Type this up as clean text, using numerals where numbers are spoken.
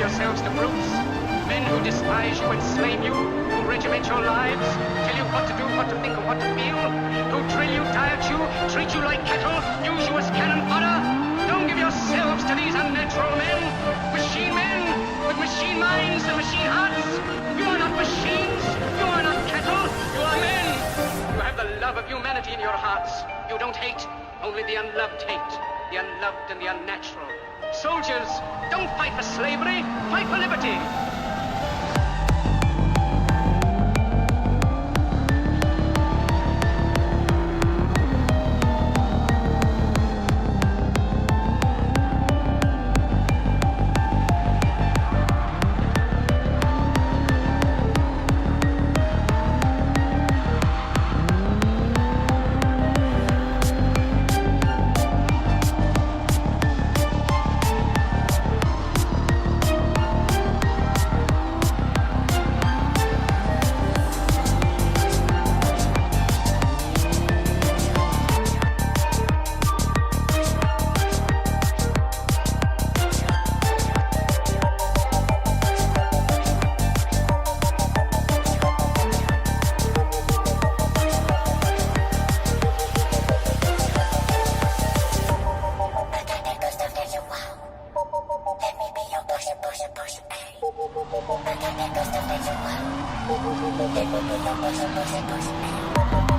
yourselves to brutes, men who despise you, enslave you, who regiment your lives, tell you what to do, what to think, and what to feel, who drill you, diet you, treat you like cattle, use you as cannon fodder. Don't give yourselves to these unnatural men with machine minds and machine hearts. You are not machines, you are not cattle, you are men. You have the love of humanity in your hearts. You don't hate, only the unloved hate, the unloved and the unnatural. Soldiers, don't fight for slavery, fight for liberty. I got that good stuff that you want. Let me be your push.